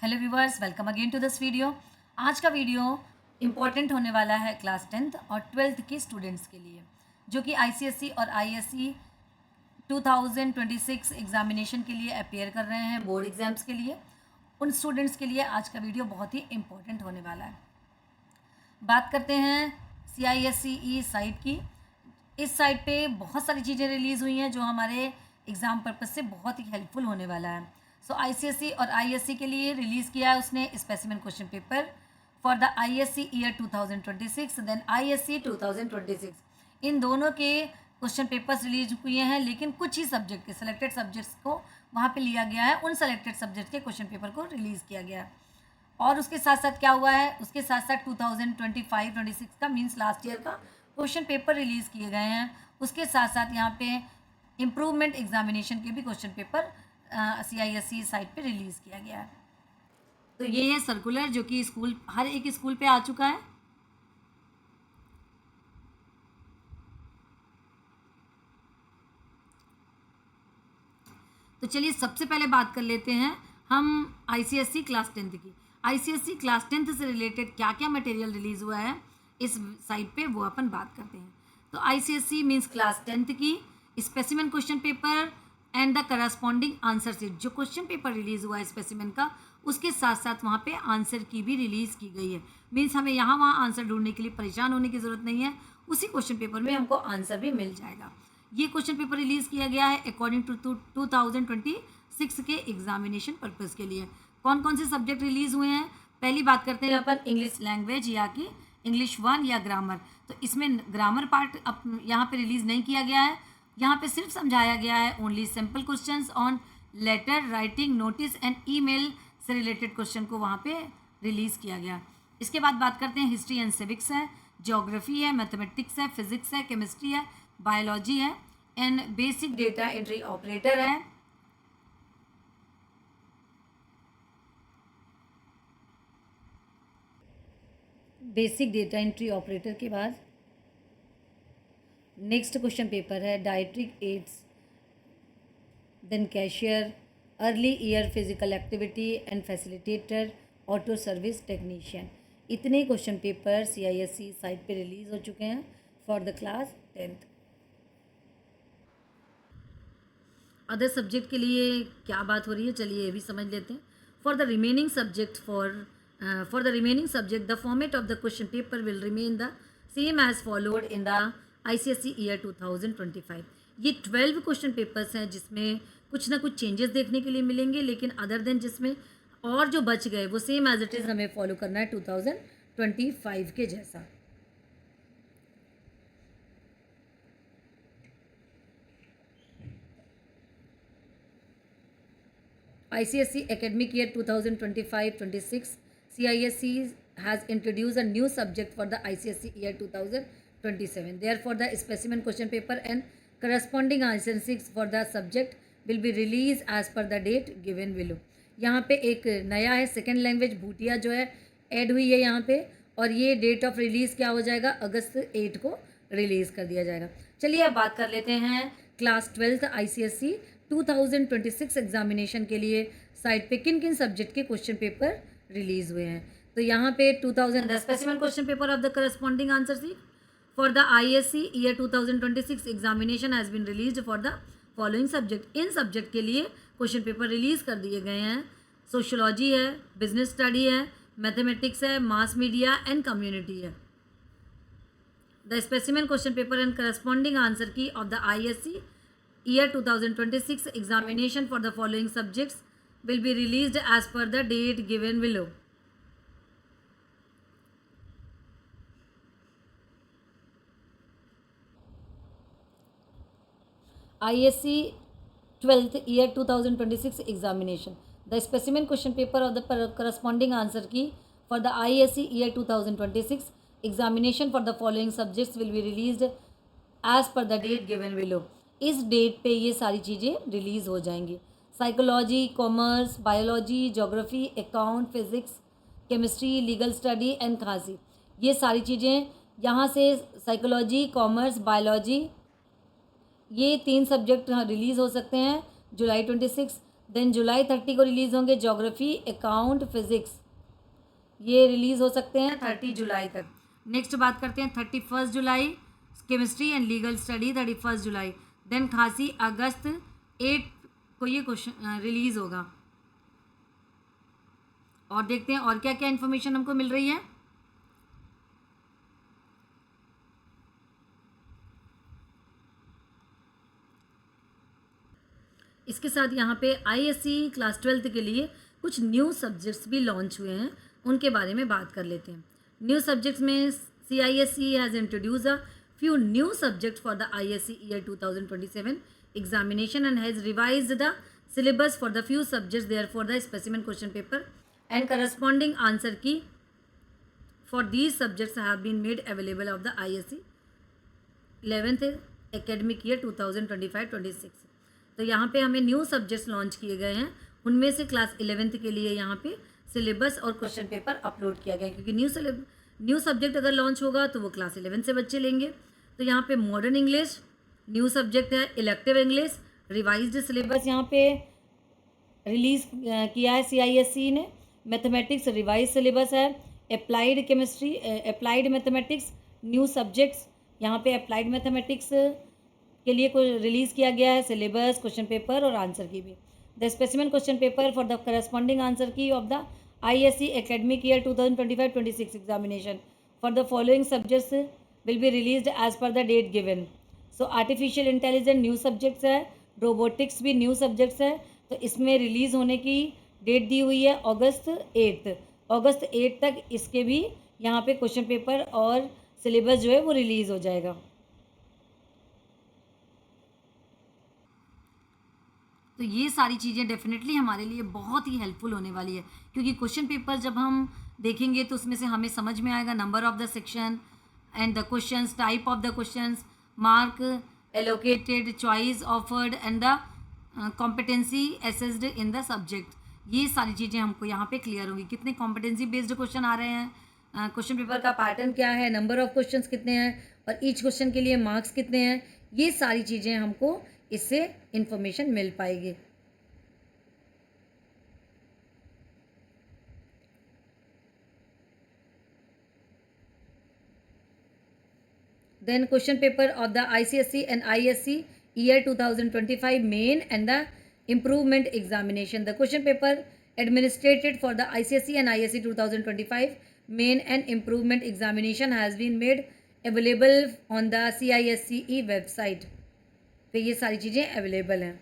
Hello viewers, welcome again to this video. आज का video important होने वाला है क्लास 10th और 12th के स्टूडेंट्स के लिए, जो कि आईसीएसई और आईएससी 2026 एग्जामिनेशन के लिए अपेयर कर रहे हैं, बोर्ड एग्जाम्स के लिए। उन स्टूडेंट्स के लिए आज का वीडियो बहुत ही इम्पॉर्टेंट होने वाला है। बात करते हैं CISCE साइट की। इस साइट पे बहुत सारी चीज़ें रिलीज़ हुई हैं जो हमारे एग्ज़ाम पर्पज़ से बहुत ही हेल्पफुल होने वाला है। सो ICSE और ISC के लिए रिलीज़ किया है उसने specimen question paper for the ISC year 2026 than ISC 2026। इन दोनों के क्वेश्चन पेपर्स रिलीज हुए हैं, लेकिन कुछ ही सब्जेक्ट के सिलेक्टेड सब्जेक्ट्स को वहाँ पे लिया गया है। उन सेलेक्टेड सब्जेक्ट के क्वेश्चन पेपर को रिलीज़ किया गया है। और उसके साथ साथ क्या हुआ है, उसके साथ साथ 2025-26 का मीन्स लास्ट ईयर का क्वेश्चन पेपर रिलीज़ किए गए हैं। उसके साथ साथ यहाँ पे इम्प्रूवमेंट एग्जामिनेशन के भी क्वेश्चन पेपर CISC साइट पे रिलीज़ किया गया है। तो ये है सर्कुलर जो कि स्कूल हर एक स्कूल पे आ चुका है। तो चलिए सबसे पहले बात कर लेते हैं हम ICSE क्लास 10th की। ICSE क्लास 10th से रिलेटेड क्या क्या मटेरियल रिलीज़ हुआ है इस साइट पे, वो अपन बात करते हैं। तो ICSE मीन्स क्लास 10th की specimen question paper and the corresponding answer sheet. जो क्वेश्चन पेपर रिलीज़ हुआ है स्पेसिमेन का, उसके साथ साथ वहाँ पे आंसर की भी रिलीज़ की गई है। मीन्स हमें यहाँ वहाँ आंसर ढूंढने के लिए परेशान होने की ज़रूरत नहीं है, उसी क्वेश्चन पेपर में हमको आंसर भी मिल जाएगा। ये क्वेश्चन पेपर रिलीज़ किया गया है अकॉर्डिंग टू 2026 के एग्जामिनेशन पर्पज़ के लिए। कौन कौन से सब्जेक्ट रिलीज़ हुए हैं, पहली बात करते हैं अपन इंग्लिश लैंग्वेज या कि इंग्लिश 1 या ग्रामर। तो इसमें ग्रामर पार्ट अब यहाँ पे रिलीज़ नहीं किया गया है। यहाँ पे सिर्फ समझाया गया है only simple questions on letter writing, notice and email से रिलेटेड क्वेश्चन को वहाँ पे रिलीज़ किया गया। इसके बाद बात करते हैं हिस्ट्री एंड सिविक्स है, ज्योग्राफी है, मैथमेटिक्स है, फिजिक्स है, केमिस्ट्री है, बायोलॉजी है and basic data entry operator है। बेसिक डेटा एंट्री ऑपरेटर के बाद नेक्स्ट क्वेश्चन पेपर है dietetic aids, then cashier, early year physical activity and facilitator, auto service technician. इतने क्वेश्चन पेपर CISC साइट पे release हो चुके हैं for the class 10th। Other subject के लिए क्या बात हो रही है, चलिए ये भी समझ लेते हैं। For the remaining subject for the remaining subject the format of the question paper will remain the same as followed in the ICSE year 2025। ये 12 क्वेश्चन पेपर्स हैं जिसमें कुछ ना कुछ चेंजेस देखने के लिए मिलेंगे, लेकिन अदर देन जिसमें और जो बच गए वो सेम एज इट इज़ हमें फॉलो करना है 2025 के जैसा। ICSE academic year 2025-26, CISC has introduced a new subject for the ICSE year 2027. Therefore, the specimen question paper and corresponding answer sheets for the subject will be released as per the date given below. यहाँ पे एक नया है second language Bhutia जो है add हुई है यहाँ पे, और ये डेट ऑफ रिलीज़ क्या हो जाएगा, अगस्त 8 को रिलीज़ कर दिया जाएगा। चलिए अब बात कर लेते हैं क्लास 12th ICSE 2026 एग्जामिनेशन के लिए साइट पे किन किन सब्जेक्ट के क्वेश्चन पेपर रिलीज़ हुए हैं। तो यहाँ पे 2010 specimen question paper of the corresponding answer sheet for the ISC year 2026 examination has been released for the following subject. इन सब्जेक्ट के लिए क्वेश्चन पेपर रिलीज़ कर दिए गए हैं। सोशोलॉजी है, बिजनेस स्टडी है, मैथमेटिक्स है, मास मीडिया एंड कम्युनिटी है। The specimen question paper and corresponding answer key of the ISC year 2026 examination for the following subjects will be released as per the date given below. ISC 12th year 2026 examination. The specimen question paper of the corresponding answer key for the ISC year 2026 examination for the following subjects will be released as per the date given below. इस date पे ये सारी चीज़ें release हो जाएंगी। Psychology, commerce, biology, geography, account, physics, chemistry, legal study and खांसी, ये सारी चीज़ें यहाँ से साइकोलॉजी, कॉमर्स, बायोलॉजी, ये 3 सब्जेक्ट रिलीज़ हो सकते हैं जुलाई 26। देन जुलाई 30 को रिलीज़ होंगे ज्योग्राफी, अकाउंट, फिजिक्स, ये रिलीज़ हो सकते हैं 30 जुलाई तक। नेक्स्ट बात करते हैं 31 जुलाई केमिस्ट्री एंड लीगल स्टडी, 31 जुलाई। देन खांसी अगस्त 8 को ये क्वेश्चन रिलीज़ होगा। और देखते हैं और क्या क्या इन्फॉर्मेशन हमको मिल रही है। इसके साथ यहाँ पे आईएससी क्लास 12th के लिए कुछ न्यू सब्जेक्ट्स भी लॉन्च हुए हैं, उनके बारे में बात कर लेते हैं। न्यू सब्जेक्ट्स में CISE has introduce a few new subjects for the ISC year 2027 examination and has revised the syllabus for the few subjects. Therefore, the specimen question paper and corresponding answer key for these subjects have been made available of the ISC 11th academic year 2025-26। तो यहाँ पे हमें new subjects launch किए गए हैं, उनमें से class 11th के लिए यहाँ पे सिलेबस और क्वेश्चन पेपर अपलोड किया गया है, क्योंकि न्यू सब्जेक्ट अगर लॉन्च होगा तो वो क्लास 11 से बच्चे लेंगे। तो यहाँ पे मॉडर्न इंग्लिश न्यू सब्जेक्ट है, इलेक्टिव इंग्लिश रिवाइज्ड सिलेबस यहाँ पे रिलीज़ किया है CISE ने। मैथमेटिक्स रिवाइज सिलेबस है, applied chemistry, applied mathematics new subjects, यहाँ पे अप्लाइड मैथमेटिक्स के लिए कोई रिलीज़ किया गया है सिलेबस, क्वेश्चन पेपर और आंसर की भी। The specimen question paper for the corresponding answer key of the ISC academic year 2025-26 examination for the following subjects will be released as per the date given. So artificial intelligence new subjects है, robotics भी new subjects है, तो इसमें release होने की date दी हुई है अगस्त 8 तक इसके भी यहाँ पे क्वेश्चन पेपर और सिलेबस जो है वो रिलीज़ हो जाएगा। तो ये सारी चीज़ें डेफिनेटली हमारे लिए बहुत ही हेल्पफुल होने वाली है, क्योंकि क्वेश्चन पेपर जब हम देखेंगे तो उसमें से हमें समझ में आएगा number of the section and the questions, type of the questions, mark allocated, choice offered and the competency assessed in the subject. ये सारी चीज़ें हमको यहाँ पे क्लियर होंगी, कितने कॉम्पिटेंसी बेस्ड क्वेश्चन आ रहे हैं, क्वेश्चन पेपर का पैटर्न क्या है, नंबर ऑफ क्वेश्चंस कितने हैं और ईच क्वेश्चन के लिए मार्क्स कितने हैं, ये सारी चीज़ें हमको इससे इंफॉर्मेशन मिल पाएगी। Then question paper of the ICSE and ISC year 2025 main and the improvement examination. The question paper administered for the ICSE and ISC 2025 main and improvement examination has been made available on the CISCE website. पे ये सारी चीज़ें available हैं।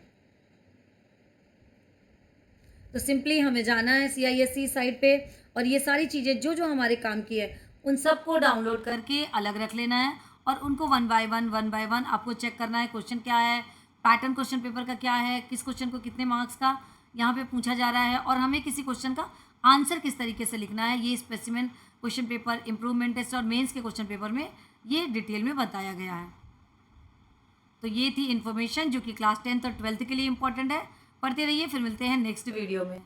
तो simply हमें जाना है CISE site पे और ये सारी चीज़ें जो जो हमारे काम की है उन सबको डाउनलोड करके अलग रख लेना है और उनको वन बाय वन आपको चेक करना है क्वेश्चन क्या है, पैटर्न क्वेश्चन पेपर का क्या है, किस क्वेश्चन को कितने मार्क्स का यहाँ पे पूछा जा रहा है और हमें किसी क्वेश्चन का आंसर किस तरीके से लिखना है। ये specimen question paper, improvement test और मेंस के क्वेश्चन पेपर में ये डिटेल में बताया गया है। तो ये थी इन्फॉर्मेशन जो कि क्लास 10th और 12th के लिए इंपॉर्टेंट है। पढ़ते रहिए, फिर मिलते हैं नेक्स्ट वीडियो में।